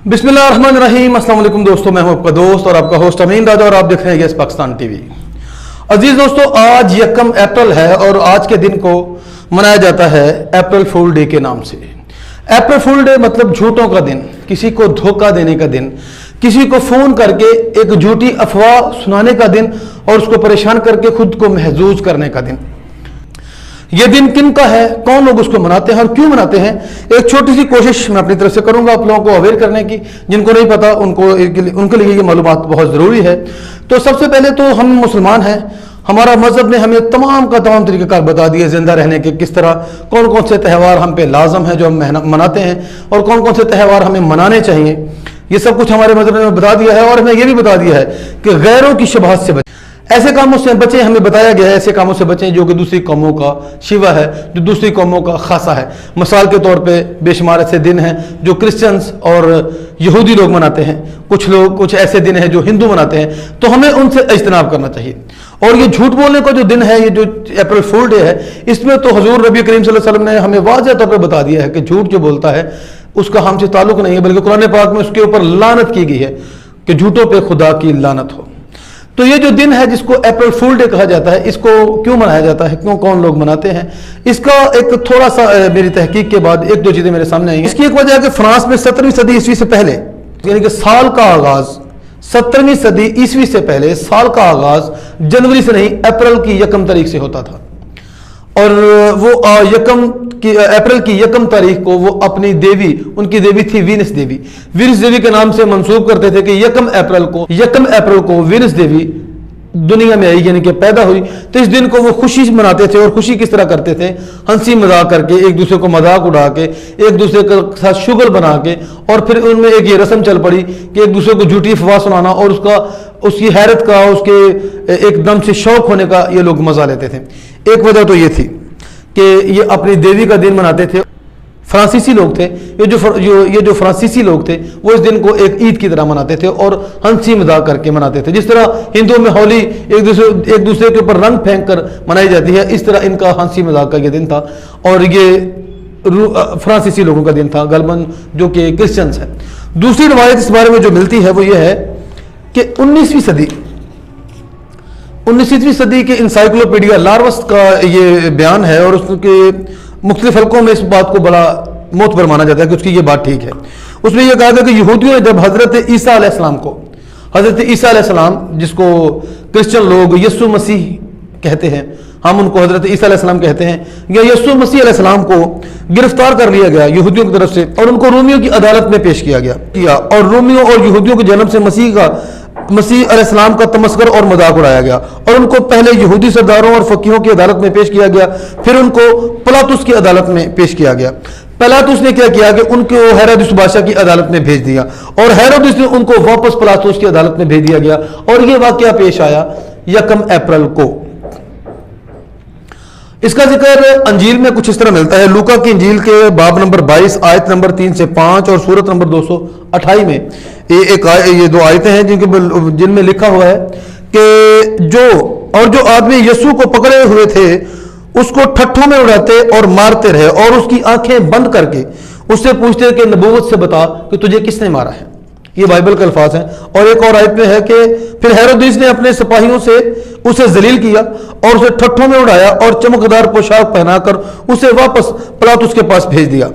बिस्मिल्लाहिर्रहमानिर्रहीम। अस्सलाम वालेकुम दोस्तों, मैं हूं आपका दोस्त और आपका होस्ट अमीन राजा और आप देख रहे हैं यस पाकिस्तान टीवी। अजीज दोस्तों, आज 1 अप्रैल है और आज के दिन को मनाया जाता है अप्रैल फूल डे के नाम से। अप्रैल फूल डे मतलब झूठों का दिन, किसी को धोखा देने का दिन, किसी को फोन करके एक झूठी अफवाह सुनाने का दिन और उसको परेशान करके खुद को महजूज करने का दिन। ये दिन किन का है, कौन लोग उसको मनाते हैं और क्यों मनाते हैं, एक छोटी सी कोशिश मैं अपनी तरफ से करूंगा आप लोगों को अवेयर करने की। जिनको नहीं पता उनके लिए ये मालूमात बहुत ज़रूरी है। तो सबसे पहले तो हम मुसलमान हैं, हमारा मजहब ने हमें तमाम का तमाम तरीक़ेकार बता दिए जिंदा रहने के, किस तरह कौन कौन से त्यौहार हम पे लाजम हैं जो हम मनाते हैं और कौन कौन से त्यौहार हमें मनाने चाहिए। ये सब कुछ हमारे मजहब ने बता दिया है और हमें यह भी बता दिया है कि गैरों की शबहत से ऐसे कामों से बचें। हमें बताया गया है ऐसे कामों से बचें जो कि दूसरी कौमों का शिवा है, जो दूसरी कौमों का खासा है। मिसाल के तौर पे बेशुमार ऐसे दिन हैं जो क्रिश्चियंस और यहूदी लोग मनाते हैं, कुछ ऐसे दिन हैं जो हिंदू मनाते हैं, तो हमें उनसे इज्तनाब करना चाहिए। और ये झूठ बोलने का जो दिन है, ये जो अप्रैल फूल डे है, इसमें तो हुजूर नबी करीम सल्लल्लाहु अलैहि वसल्लम ने हमें वाज़ेह तौर पर बता दिया है कि झूठ जो बोलता है उसका हमसे ताल्लुक नहीं है, बल्कि कुरान पाक में उसके ऊपर लानत की गई है कि झूठों पे खुदा की लानत हो। तो ये जो दिन है जिसको अप्रैल फूल डे कहा जाता है, इसको क्यों मनाया जाता है, क्यों कौन लोग मनाते हैं, इसका एक थोड़ा सा मेरी तहकीक के बाद एक दो चीजें मेरे सामने आई हैं। इसकी एक वजह है कि फ्रांस में 17वीं सदी ईस्वी से पहले, यानी कि साल का आगाज 17वीं सदी ईस्वी से पहले साल का आगाज जनवरी से नहीं अप्रैल की 1 तारीख से होता था। और वो अप्रैल की 1 तारीख को वो अपनी देवी, उनकी देवी थी वीनस देवी के नाम से मंसूब करते थे कि 1 अप्रैल को वीनस देवी दुनिया में आई, यानी कि पैदा हुई। तो इस दिन को वो खुशी मनाते थे। और खुशी किस तरह करते थे, हंसी मजाक करके, एक दूसरे को मजाक उड़ा के, एक दूसरे के साथ शुगल बना के, और फिर उनमें एक ये रस्म चल पड़ी कि एक दूसरे को झूठी अफवाह सुनाना और उसकी हैरत का, उसके एकदम से शौक होने का ये लोग मजा लेते थे। एक वजह तो ये थी कि ये अपनी देवी का दिन मनाते थे। फ्रांसीसी लोग थे, ये जो फ्रांसीसी लोग थे वो इस दिन को एक ईद की तरह मनाते थे और हंसी मजाक करके मनाते थे। जिस तरह हिंदुओं में होली एक दूसरे के ऊपर रंग फेंक कर मनाई जाती है, इस तरह इनका हंसी मजाक का ये दिन था। और ये फ्रांसीसी लोगों का दिन था गलबन, जो कि क्रिश्चियंस है। दूसरी रवायत इस बारे में जो मिलती है वो ये है कि 19वीं सदी के इंसाइक्लोपीडिया लार्वस का ये बयान है और उसके मुख्तलिफ हल्कों में इस बात को बड़ा मोतबर माना जाता है कि उसकी ये बात ठीक है। उसमें यह कहा गया कि यहूदियों ने जब हजरत ईसा अलैहिस्सलाम, जिसको क्रिश्चियन लोग यीशु मसीह कहते हैं, हम उनको हजरत ईसा अलैहिस्सलाम कहते हैं, या यीशु मसीह अलैहिस्सलाम को गिरफ्तार कर लिया गया यहूदियों की तरफ से और उनको रोमियों की अदालत में पेश किया गया। और रोमियों और यहूदियों की जन्म से मसीह अलैहिस्सलाम का तमस्कर और मजाक उड़ाया गया और उनको पहले यहूदी सरदारों और फकीहों की अदालत में पेश किया गया, फिर उनको पिलातुस की अदालत में पेश किया गया। पिलातुस ने क्या किया कि उनको हेरोदेस बादशाह की अदालत में भेज दिया और हेरोदेस ने उनको वापस पिलातुस की अदालत में भेज दिया गया। और यह वाकया पेश आया 1 अप्रैल को। इसका जिक्र अंजील में कुछ इस तरह मिलता है। लूका की इंजील के बाब नंबर 22 आयत नंबर 3 से 5 और सूरत नंबर 228 में ये 2 आयतें हैं जिनमें लिखा हुआ है कि जो आदमी यीशु को पकड़े हुए थे उसको ठट्ठों में उड़ाते और मारते रहे और उसकी आंखें बंद करके उससे पूछते कि नबूवत से बता कि तुझे किसने मारा है। ये बाइबल के अल्फाज हैं। और एक और आयत में है कि फिर हेरोदेस ने अपने सिपाहियों से उसे जलील किया और उसे ठट्ठों में उड़ाया और चमकदार पोशाक पहनाकर उसे वापस पिलातुस के पास भेज दिया।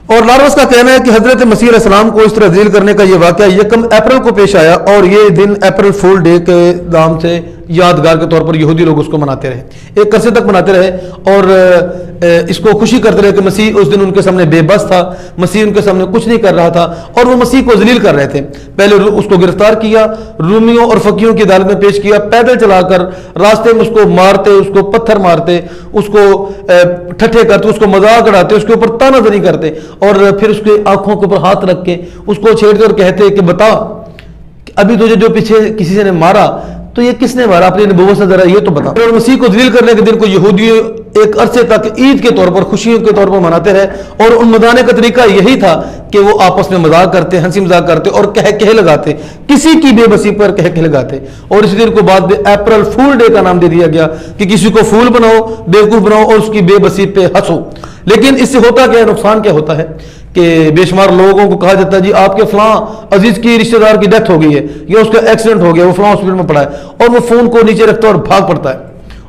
और लार्वस का कहना है कि हजरत मसीह अलैहिस्सलाम को इस तरह जलील करने का यह वाकया 1 अप्रैल को पेश आया और ये दिन अप्रैल फूल डे के नाम से यादगार के तौर पर यहूदी लोग उसको मनाते रहे, एक अरसे तक मनाते रहे और इसको खुशी करते रहे कि मसीह उस दिन उनके सामने बेबस था, मसीह उनके सामने कुछ नहीं कर रहा था और वो मसीह को जलील कर रहे थे। पहले उसको गिरफ्तार किया, रोमियों और फकीयों की अदालत में पेश किया, पैदल चलाकर रास्ते में उसको मारते, उसको पत्थर मारते, उसको ठट्ठे करते, उसको मजाक उड़ाते, उसके ऊपर तानाजनी करते और फिर उसके आंखों के ऊपर हाथ रख के उसको छेड़ते और कहते कि बता अभी तुझे जो पीछे किसी ने मारा तो ये किसने मारा, अपनी नबूवत से जरा ये तो बता। और मसीह को जलील करने के दिन को यहूदी एक अरसे तक ईद के तौर पर, खुशियों के तौर पर मनाते रहे और उन मनाने का तरीका यही था कि वो आपस में मजाक करते, हंसी मजाक करते और कह लगाते, किसी की बेबसी पर कह लगाते। और इसी दिन को बाद में अप्रैल फूल डे का नाम दे दिया गया कि किसी को फूल बनाओ, बेवकूफ बनाओ और उसकी बेबसी पे हंसो। लेकिन इससे होता क्या है, नुकसान क्या होता है کہ بے شمار لوگوں کو کہا جاتا ہے جی آپ کے فلاں عزیز کی رشتہ دار کی ڈیتھ ہو گئی ہے یا اس کا ایکسیڈنٹ ہو گیا، وہ فلاں ہاسپٹل میں پڑا ہے، اور وہ فون کو نیچے رکھتا ہے اور بھاگ پڑتا ہے،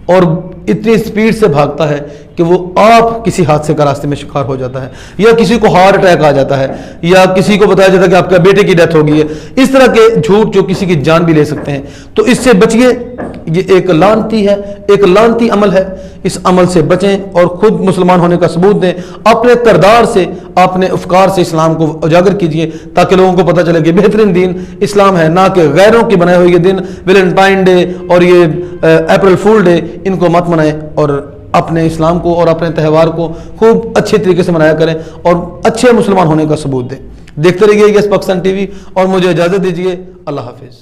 اور اتنی سپیڈ سے بھاگتا ہے کہ وہ آپ کسی حادثے کا راستے میں شکار ہو جاتا ہے، یا کسی کو ہارٹ اٹیک آ جاتا ہے، یا کسی کو بتایا جاتا ہے کہ آپ کے بیٹے کی ڈیتھ ہو گئی ہے۔ اس طرح کے جھوٹ جو کسی کی جان بھی لے سکتے ہیں، تو اس سے بچیے، یہ ایک لعنتی ہے، ایک لعنتی عمل ہے، اس عمل سے بچیں اور خود مسلمان ہونے کا ثبوت دیں، اپنے کردار سے، اپنے افکار سے اسلام کو اجاگر کیجئے تاکہ لوگوں کو پتہ چلے کہ بہترین دین اسلام ہے، نہ کہ غیروں کی بنائے ہوئے یہ دن ویلنٹائن ڈے اور یہ اپریل فول ڈے، ان کو مت منائیں، اور اپنے اسلام کو اور اپنے تہوار کو خوب اچھے طریقے سے منایا کریں اور اچھے مسلمان ہونے کا ثبوت دیں۔ دیکھتے رہیے یس پاکستان ٹی وی، اور مجھے اجازت دیجیے، اللہ حافظ۔